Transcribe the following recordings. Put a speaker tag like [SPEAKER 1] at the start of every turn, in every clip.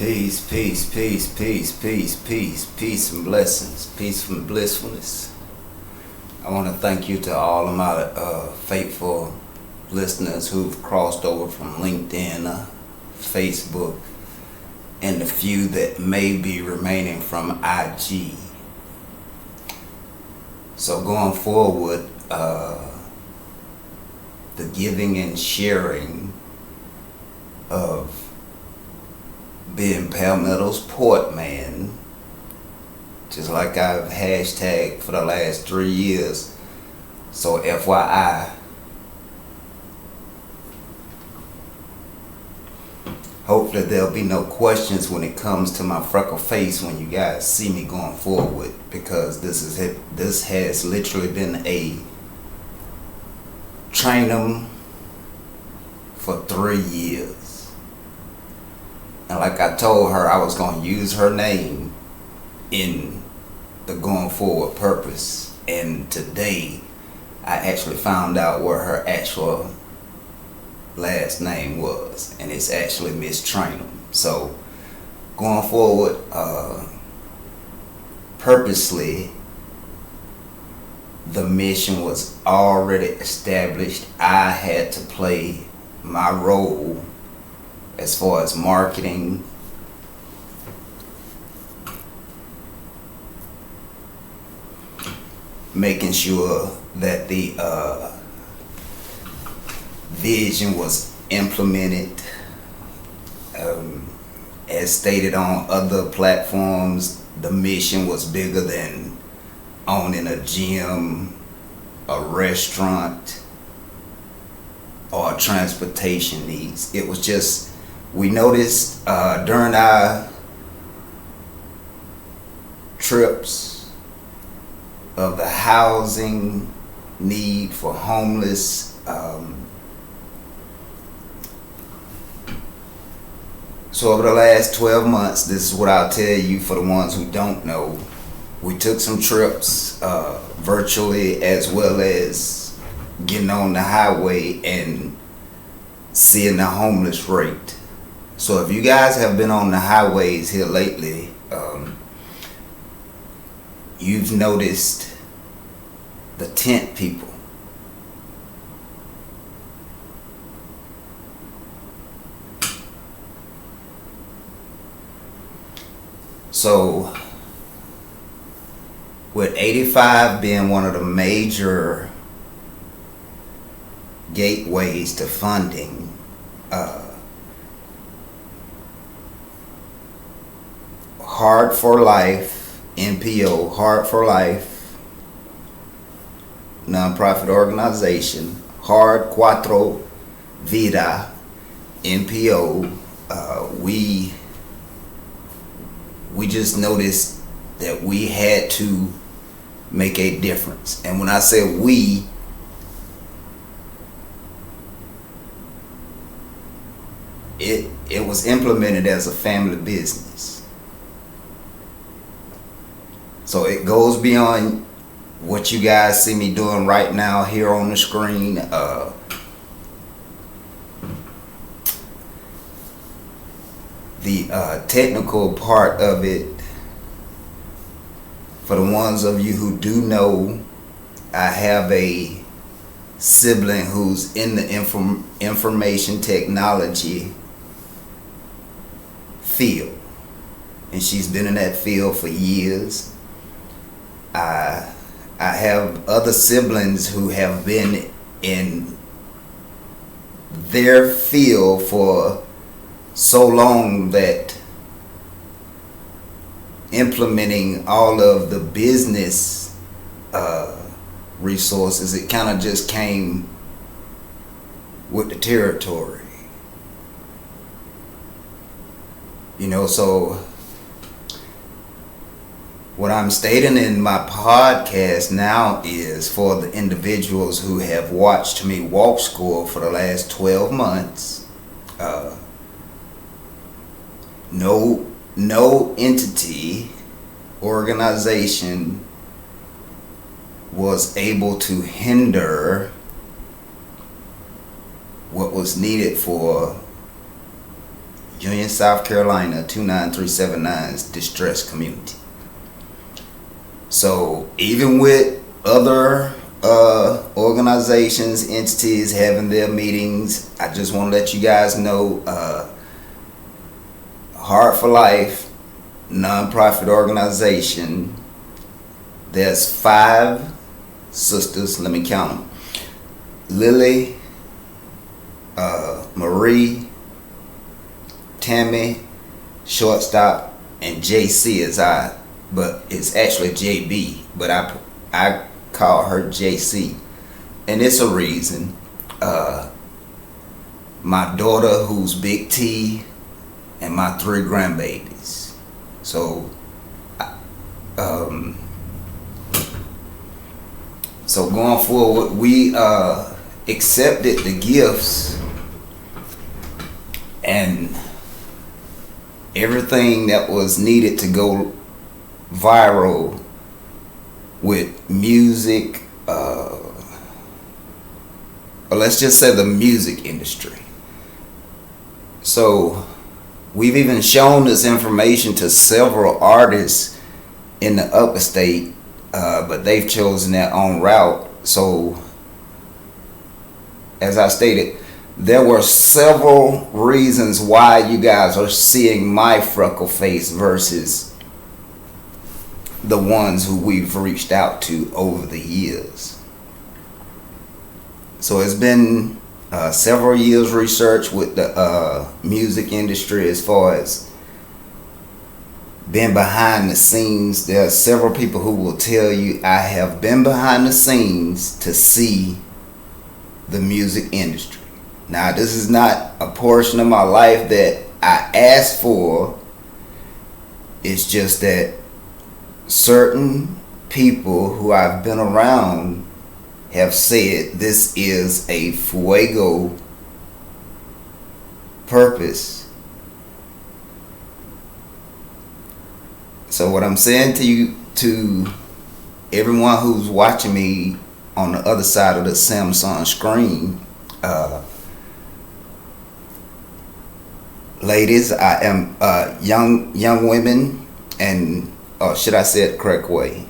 [SPEAKER 1] Peace, peace, peace, peace, peace, peace, peace and blessings, peace and blissfulness. I want to thank you to all of my faithful listeners who've crossed over from LinkedIn, Facebook, and the few that may be remaining from IG. So going forward, the giving and sharing of being Palmetto's Port Man, just like I've hashtagged for the last 3 years. So FYI, hopefully there'll be no questions when it comes to my freckle face when you guys see me going forward, because this has literally been a train 'em for 3 years. And like I told her, I was going to use her name in the going forward purpose. And today, I actually found out what her actual last name was. And it's actually Miss Trainum. So, going forward, purposely, the mission was already established. I had to play my role as far as marketing, making sure that the vision was implemented. As stated on other platforms, the mission was bigger than owning a gym, a restaurant, or transportation needs. It was just, we noticed during our trips of the housing need for homeless. So over the last 12 months, this is what I'll tell you for the ones who don't know. We took some trips virtually, as well as getting on the highway and seeing the homeless rate. So if you guys have been on the highways here lately, you've noticed the tent people. So with 85 being one of the major gateways to funding, Heart for Life, NPO, Heart for Life, nonprofit organization, Hard Cuatro Vida, NPO, we just noticed that we had to make a difference. And when I say we, it was implemented as a family business. So it goes beyond what you guys see me doing right now here on the screen. The technical part of it, for the ones of you who do know, I have a sibling who's in the information technology field, and she's been in that field for years. I have other siblings who have been in their field for so long that implementing all of the business resources, it kind of just came with the territory. So what I'm stating in my podcast now is for the individuals who have watched me walk school for the last 12 months, no entity, organization was able to hinder what was needed for Union, South Carolina 29379's distressed community. So even with other organizations, entities having their meetings, I just want to let you guys know, Heart for Life nonprofit organization, there's 5 sisters, let me count them: Lily, Marie, Tammy, shortstop, and JC is but it's actually JB, but I call her JC, and it's a reason. My daughter, who's Big T, and my 3 grandbabies. So, so going forward, we accepted the gifts and everything that was needed to go viral with music, or let's just say the music industry. So we've even shown this information to several artists in the upper state, but they've chosen their own route. So as I stated, there were several reasons why you guys are seeing my freckle face versus the ones who we've reached out to over the years. So it's been several years research with the music industry as far as being behind the scenes. There are several people who will tell you I have been behind the scenes to see the music industry. Now, this is not a portion of my life that I asked for. It's just that certain people who I've been around have said this is a fuego purpose. So what I'm saying to you, to everyone who's watching me on the other side of the Samsung screen, ladies, I am young women, and should I say it the correct way?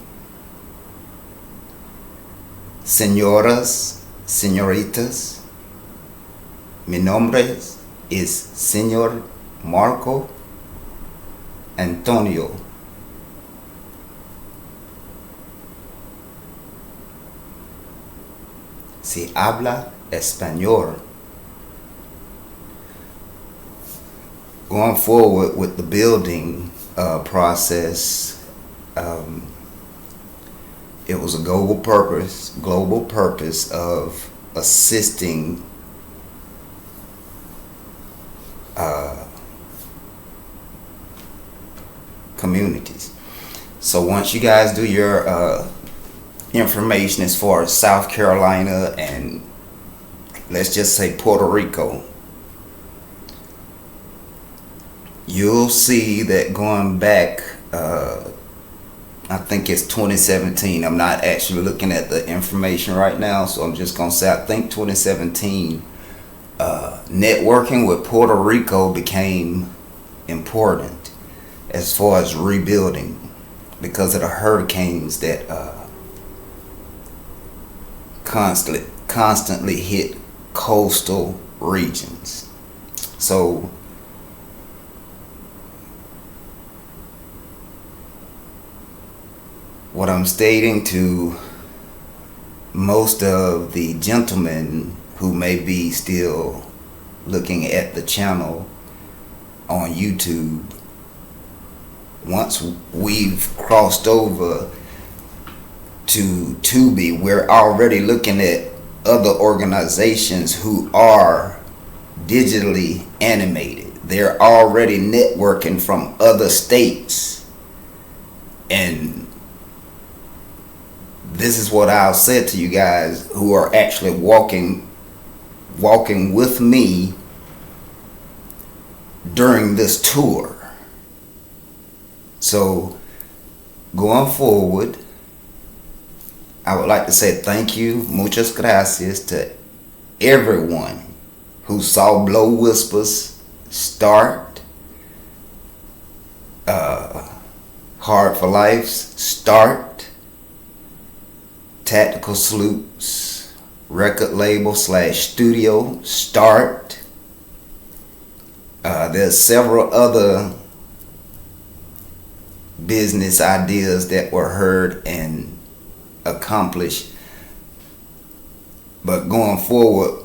[SPEAKER 1] Señoras, señoritas, mi nombre es Señor Marco Antonio. Si habla español. Going forward with the building process, it was a global purpose of assisting communities. So once you guys do your information as far as South Carolina and let's just say Puerto Rico, you'll see that going back, I think it's 2017. I'm not actually looking at the information right now, so I'm just going to say I think 2017, networking with Puerto Rico became important as far as rebuilding because of the hurricanes that constantly hit coastal regions. So what I'm stating to most of the gentlemen who may be still looking at the channel on YouTube, once we've crossed over to Tubi, we're already looking at other organizations who are digitally animated. They're already networking from other states, and this is what I'll say to you guys who are actually walking with me during this tour. So going forward, I would like to say thank you, muchas gracias, to everyone who saw Blow Whispers start Hard for Life's Start, Tactical Salutes record label / studio Start. There's several other business ideas that were heard and accomplished. But going forward,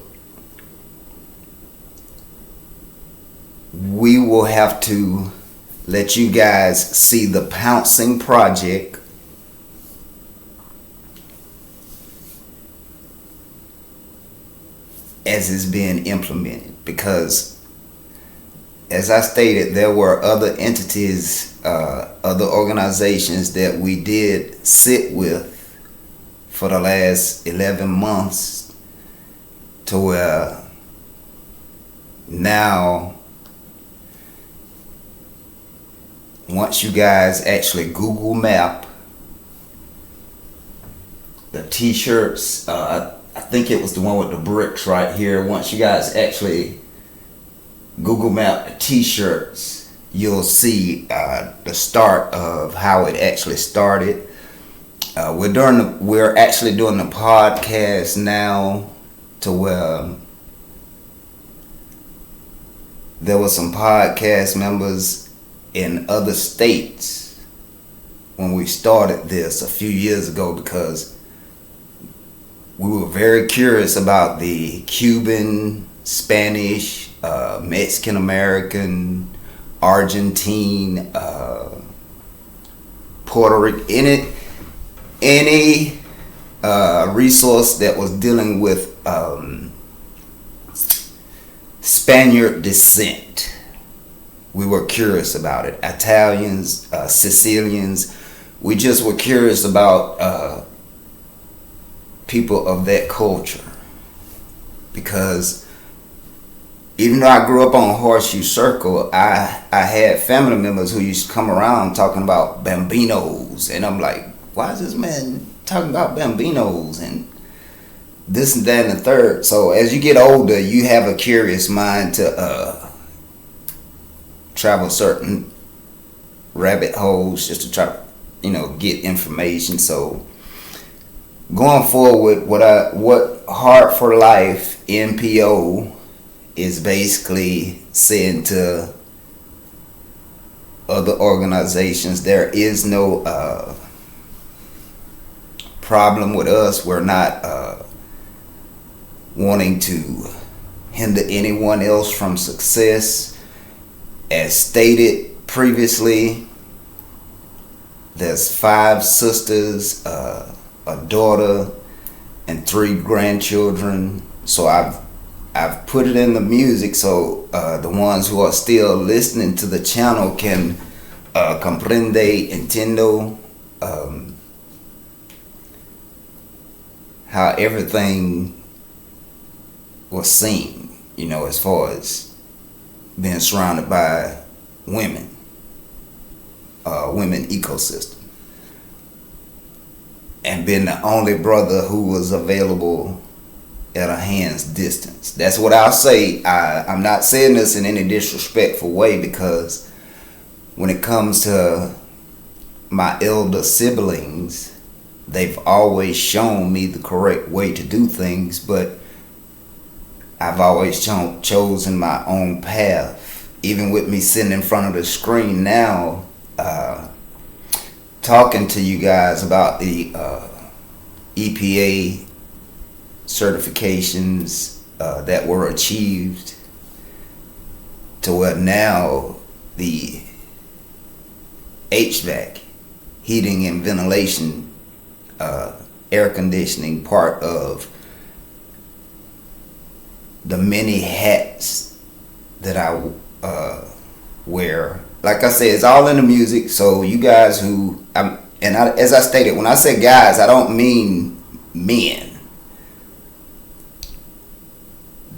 [SPEAKER 1] we will have to let you guys see the Pouncing Project as it's being implemented, because as I stated, there were other entities, other organizations that we did sit with for the last 11 months to where now, once you guys actually Google Map the t-shirts, I think it was the one with the bricks right here. Once you guys actually Google Map the t-shirts, you'll see the start of how it actually started. We're actually doing the podcast now to where there were some podcast members in other states when we started this a few years ago, because we were very curious about the Cuban, Spanish, Mexican American, Argentine, Puerto Rican, any resource that was dealing with Spaniard descent. We were curious about it. Italians, Sicilians, we just were curious about people of that culture, because even though I grew up on Horseshoe Circle, I had family members who used to come around talking about Bambinos, and I'm like, why is this man talking about Bambinos and this and that and the third? So as you get older, you have a curious mind to travel certain rabbit holes just to try, get information. So going forward, what Heart for Life NPO is basically saying to other organizations, there is no problem with us. We're not wanting to hinder anyone else from success. As stated previously, there's 5 sisters, a daughter, and 3 grandchildren. So I've put it in the music so the ones who are still listening to the channel can comprende, entiendo how everything was seen, as far as being surrounded by women ecosystem, and being the only brother who was available at a hand's distance. That's what I'll say. I'm not saying this in any disrespectful way, because when it comes to my elder siblings, they've always shown me the correct way to do things, but I've always chosen my own path. Even with me sitting in front of the screen now, talking to you guys about the EPA certifications that were achieved, to where now the HVAC, heating and ventilation, air conditioning part of the many hats that I wear. Like I said, it's all in the music. So you guys as I stated, when I say guys, I don't mean men.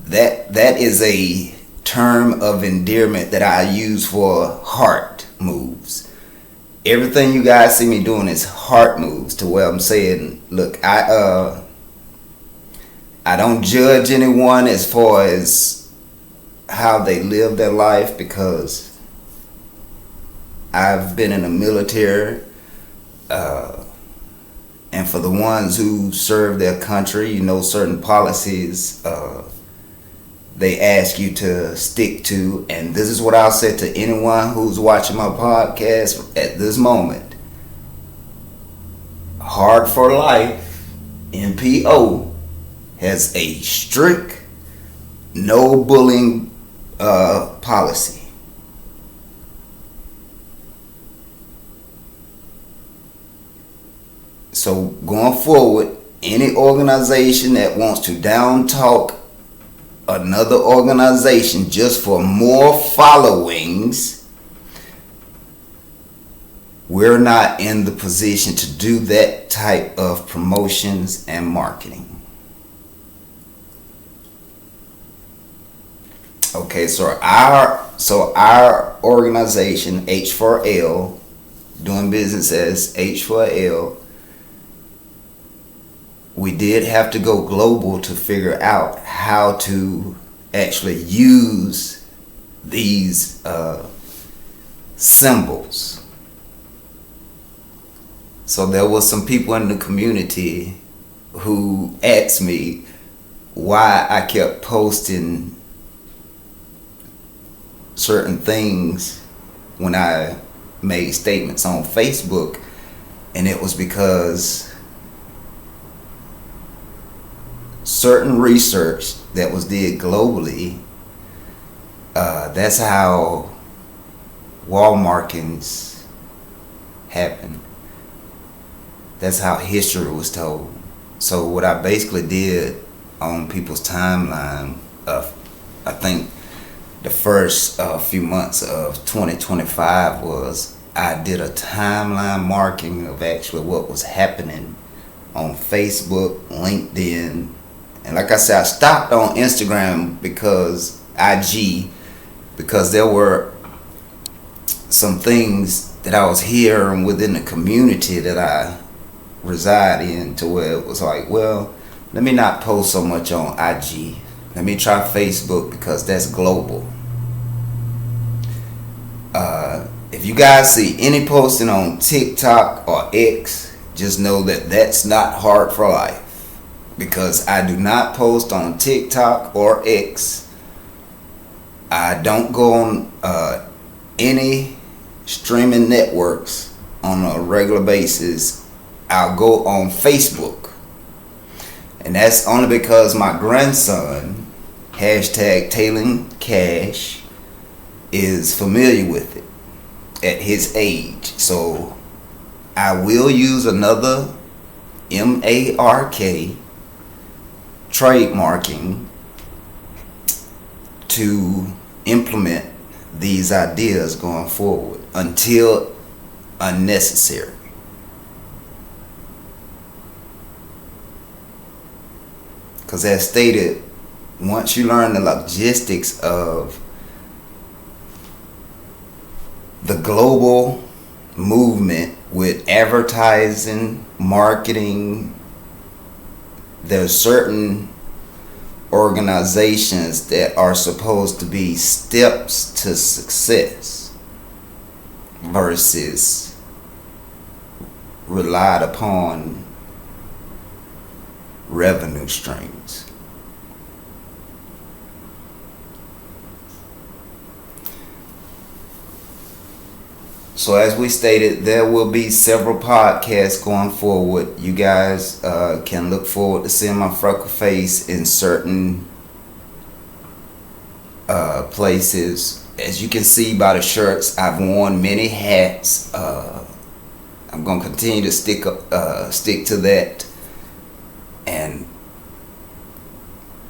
[SPEAKER 1] That is a term of endearment that I use for heart moves. Everything you guys see me doing is heart moves, to where I'm saying, look, I don't judge anyone as far as how they live their life, because I've been in the military, and for the ones who serve their country, certain policies they ask you to stick to. And this is what I'll say to anyone who's watching my podcast at this moment. Hard for Life, NPO, has a strict no bullying policy. So going forward, any organization that wants to down talk another organization just for more followings, we're not in the position to do that type of promotions and marketing. Okay, so our organization, H4L, doing business as H4L, we did have to go global to figure out how to actually use these symbols. So there was some people in the community who asked me why I kept posting certain things when I made statements on Facebook, and it was because certain research that was did globally, that's how wall markings happen. That's how history was told. So what I basically did on people's timeline of, I think the first few months of 2025 was I did a timeline marking of actually what was happening on Facebook, LinkedIn, and like I said, I stopped on Instagram because there were some things that I was hearing within the community that I reside in, to where it was like, well, let me not post so much on IG. Let me try Facebook because that's global. If you guys see any posting on TikTok or X, just know that that's not Hard for Life. Because I do not post on TikTok or X. I don't go on any streaming networks on a regular basis. I'll go on Facebook. And that's only because my grandson, #Taylen Cash, is familiar with it at his age. So I will use another MARK trademarking to implement these ideas going forward until unnecessary. Because as stated, once you learn the logistics of the global movement with advertising, marketing, there's certain organizations that are supposed to be steps to success versus relied upon revenue streams. So as we stated, there will be several podcasts going forward. You guys can look forward to seeing my freckle face in certain places. As you can see by the shirts, I've worn many hats. I'm going to continue to stick to that. And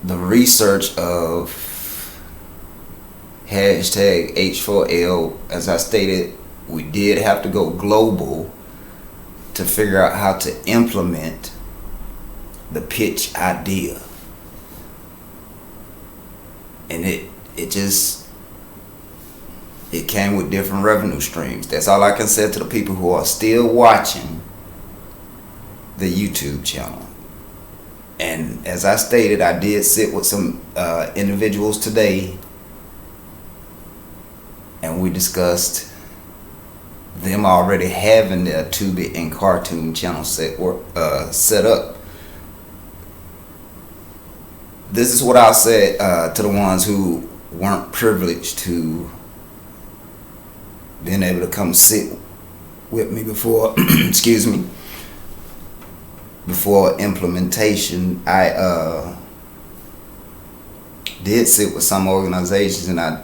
[SPEAKER 1] the research of #H4L, as I stated, we did have to go global to figure out how to implement the pitch idea. And it came with different revenue streams. That's all I can say to the people who are still watching the YouTube channel. And as I stated, I did sit with some individuals today, and we discussed them already having their Tubi and cartoon channel set up. This is what I'll say to the ones who weren't privileged to being able to come sit with me before excuse me, before implementation. I did sit with some organizations, and I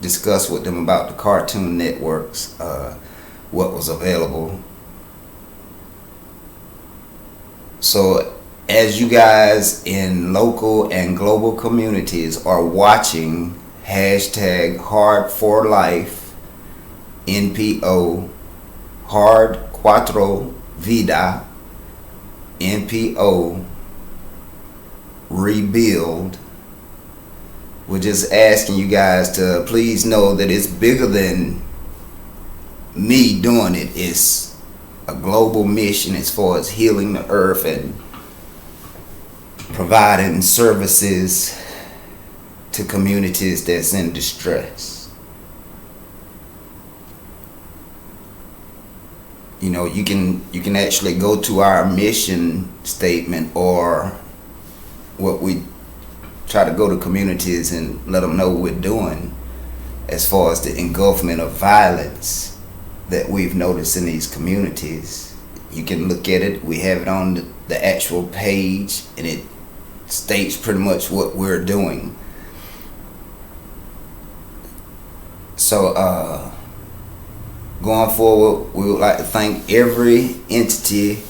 [SPEAKER 1] discussed with them about the cartoon networks, what was available. So as you guys in local and global communities are watching hashtag Hard for Life, NPO, Hard Cuatro Vida, NPO, Rebuild, we're just asking you guys to please know that it's bigger than me doing it. It's a global mission as far as healing the earth and providing services to communities that's in distress. You know, you can actually go to our mission statement, or what we try to go to communities and let them know what we're doing as far as the engulfment of violence that we've noticed in these communities. You can look at it. We have it on the actual page, and it states pretty much what we're doing. So going forward, we would like to thank every entity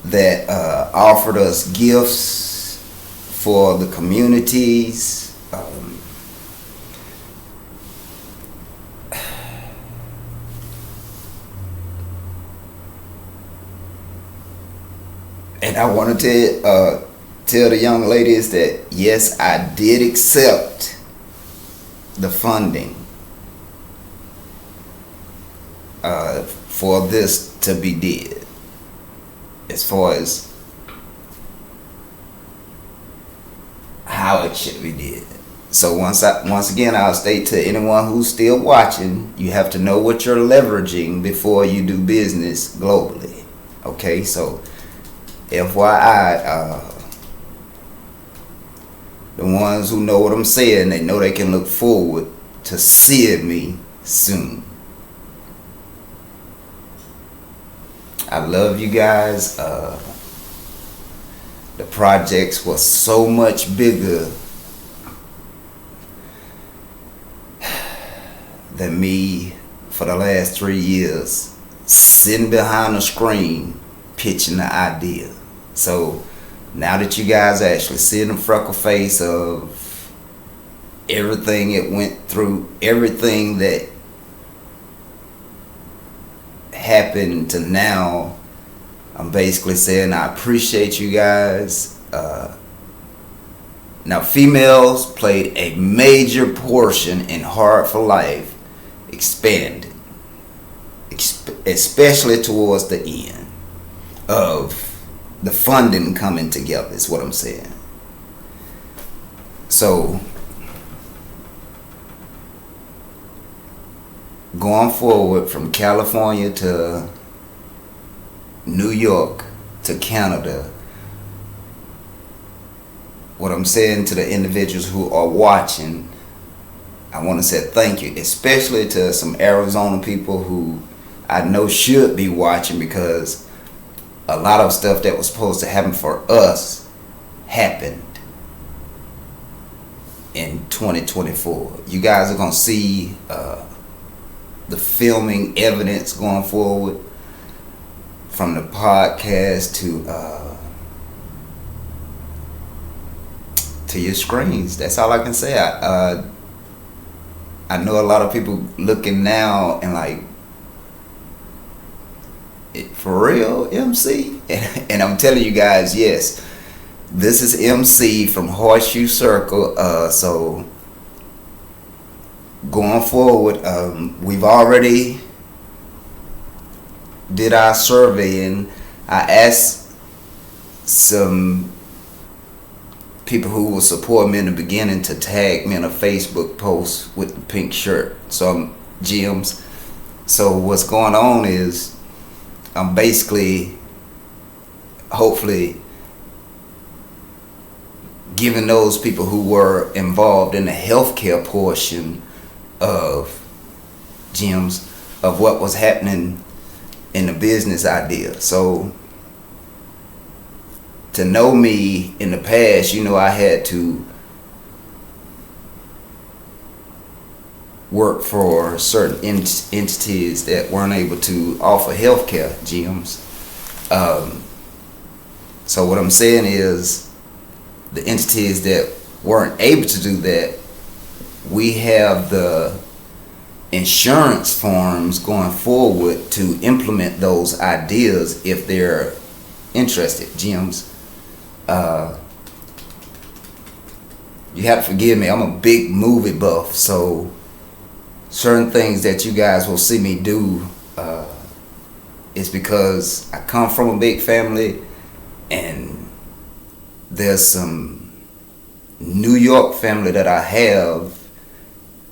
[SPEAKER 1] that offered us gifts for the communities. And I want to tell the young ladies that yes, I did accept the funding for this to be did, as far as how it should be did. So once again, I'll state to anyone who's still watching, you have to know what you're leveraging before you do business globally. Okay, so FYI, the ones who know what I'm saying, they know they can look forward to seeing me soon. I love you guys. The projects were so much bigger than me for the last 3 years sitting behind a screen pitching the idea. So now that you guys actually see the freckle face of everything it went through, everything that happened to now, I'm basically saying I appreciate you guys. Now, females played a major portion in Hard for Life expanding, especially towards the end of the funding coming together, is what I'm saying. So, going forward from California to New York to Canada, what I'm saying to the individuals who are watching, I want to say thank you, especially to some Arizona people who I know should be watching, because a lot of stuff that was supposed to happen for us happened in 2024. You guys are going to see the filming evidence going forward, from the podcast to your screens. That's all I can say. I know a lot of people looking now and like, for real, MC? And I'm telling you guys, yes, this is MC from Horseshoe Circle. So going forward, we've already did our surveying. I asked some people who will support me in the beginning to tag me in a Facebook post with the pink shirt. So, Gems, So what's going on is I'm basically, hopefully, giving those people who were involved in the healthcare portion of Gems of what was happening in the business idea. So to know me in the past, I had to work for certain entities that weren't able to offer healthcare, Gems. So what I'm saying is, the entities that weren't able to do that, we have the insurance forms going forward to implement those ideas if they're interested, Gems. You have to forgive me, I'm a big movie buff, so certain things that you guys will see me do is because I come from a big family, and there's some New York family that I have,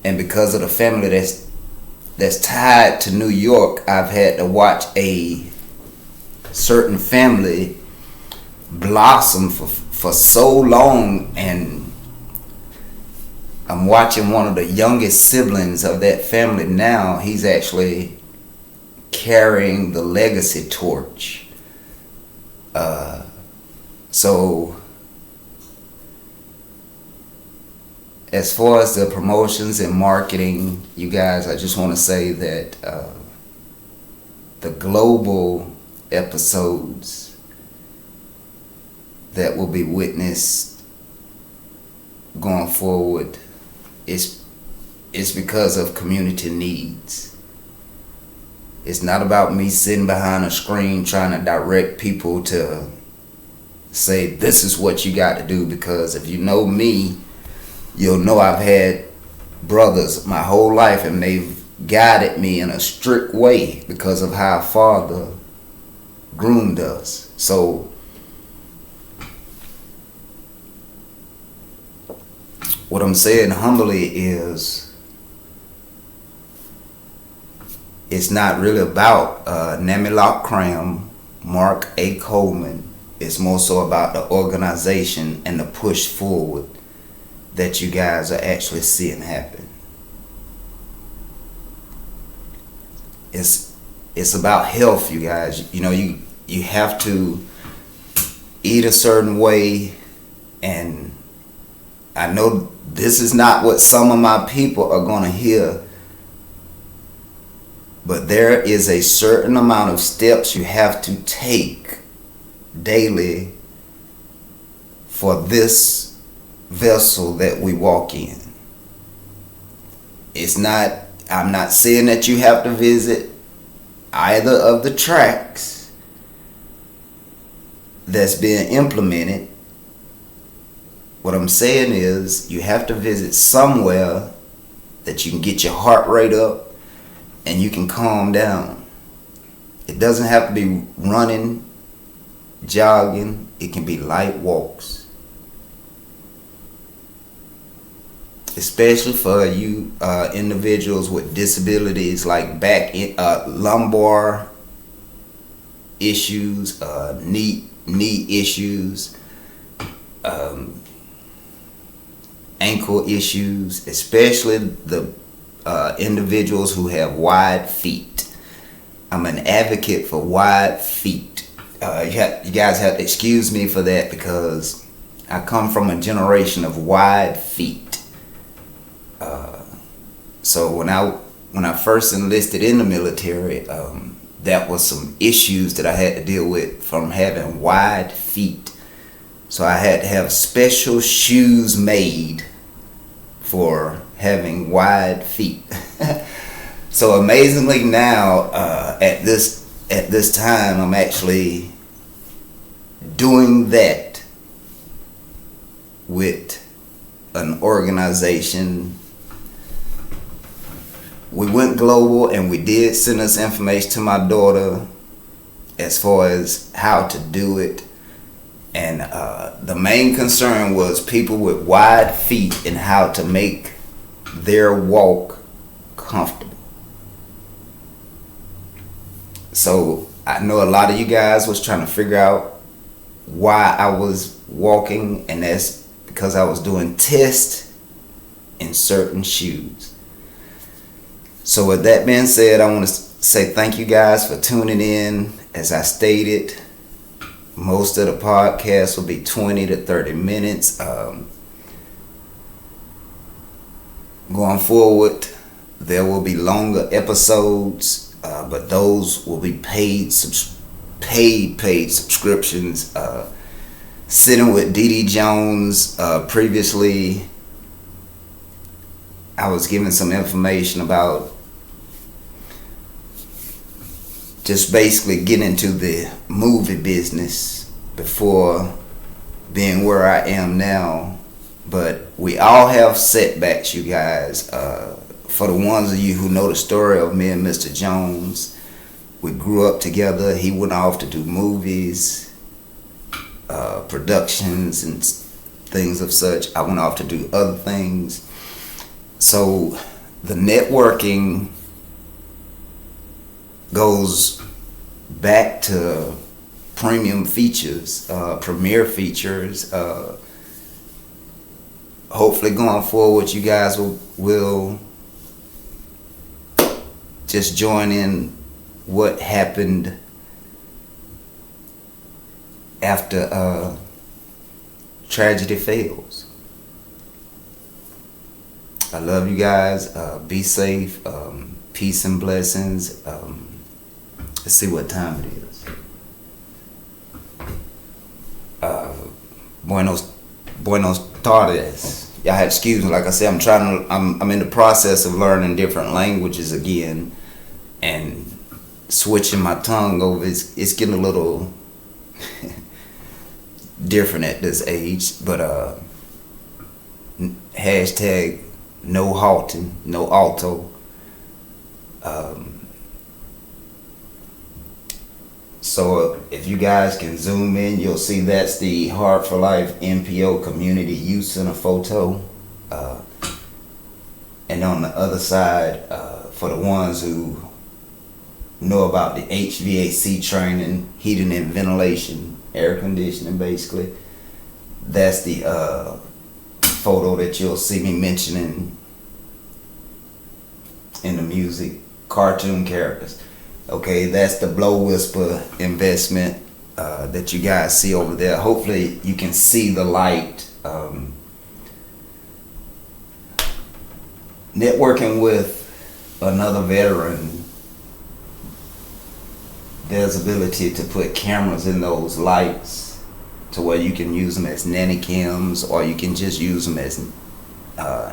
[SPEAKER 1] and because of the family that's tied to New York, I've had to watch a certain family blossom for so long, and I'm watching one of the youngest siblings of that family now. He's actually carrying the legacy torch. So as far as the promotions and marketing, you guys, I just want to say that the global episodes that will be witnessed going forward is because of community needs. It's not about me sitting behind a screen trying to direct people to say this is what you got to do, because if you know me, you'll know I've had brothers my whole life, and they've guided me in a strict way because of how a father groomed us. So what I'm saying humbly is, it's not really about Namilock Cram, Mark A. Coleman. It's more so about the organization and the push forward that you guys are actually seeing happen. It's about health, you guys. You have to eat a certain way, and I know this is not what some of my people are going to hear, but there is a certain amount of steps you have to take daily for this vessel that we walk in. I'm not saying that you have to visit either of the tracks that's being implemented. What I'm saying is, you have to visit somewhere that you can get your heart rate up and you can calm down. It doesn't have to be running, jogging. It can be light walks. Especially for you individuals with disabilities like back, lumbar issues, knee issues, ankle issues, especially the individuals who have wide feet. I'm an advocate for wide feet. You guys have to excuse me for that, because I come from a generation of wide feet. So when I first enlisted in the military, that was some issues that I had to deal with from having wide feet. So I had to have special shoes made for having wide feet. So amazingly now, at this time, I'm actually doing that with an organization. We went global, and we did send us information to my daughter as far as how to do it. And the main concern was people with wide feet and how to make their walk comfortable. So I know a lot of you guys was trying to figure out why I was walking, and that's because I was doing tests in certain shoes. So with that being said, I want to say thank you guys for tuning in. As I stated, most of the podcast will be 20 to 30 minutes. Going forward, there will be longer episodes, but those will be paid subscriptions. Sitting with Dee Jones, previously I was given some information about just basically getting into the movie business before being where I am now. But we all have setbacks, you guys. For the ones of you who know the story of me and Mr. Jones, we grew up together. He went off to do movies, productions and things of such. I went off to do other things. So the networking goes back to premium features, premier features. Hopefully going forward, you guys will just join in what happened after tragedy fails. I love you guys. Be safe. Peace and blessings. Let's see what time it is. Buenos tardes. Y'all have excuse me. Like I said, I'm in the process of learning different languages again, and switching my tongue over. It's getting a little different at this age. But hashtag no halting, no alto. So if you guys can zoom in, you'll see that's the Heart for Life NPO Community Youth Center photo. And on the other side, for the ones who know about the HVAC training, heating and ventilation, air conditioning basically, that's the photo that you'll see me mentioning in the music, cartoon characters. Okay, that's the Blow Whisper investment that you guys see over there. Hopefully you can see the light. Networking with another veteran, there's ability to put cameras in those lights to where you can use them as nanny cams, or you can just use them as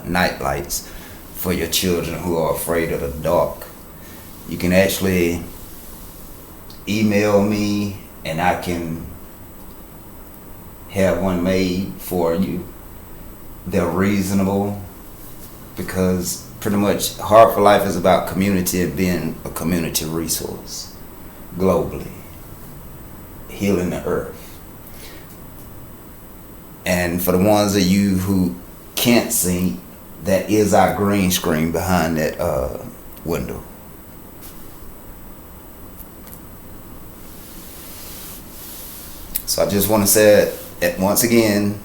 [SPEAKER 1] night lights for your children who are afraid of the dark. You can actually email me and I can have one made for you. They're reasonable, because pretty much Heart for Life is about community and being a community resource globally, healing the earth. And for the ones of you who can't see, that is our green screen behind that window. So I just want to say it once again,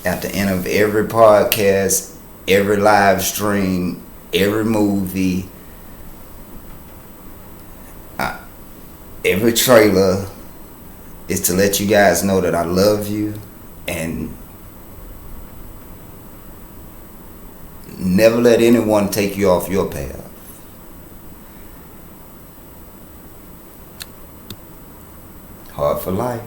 [SPEAKER 1] at the end of every podcast, every live stream, every movie, every trailer, is to let you guys know that I love you and never let anyone take you off your path. Heart for Life.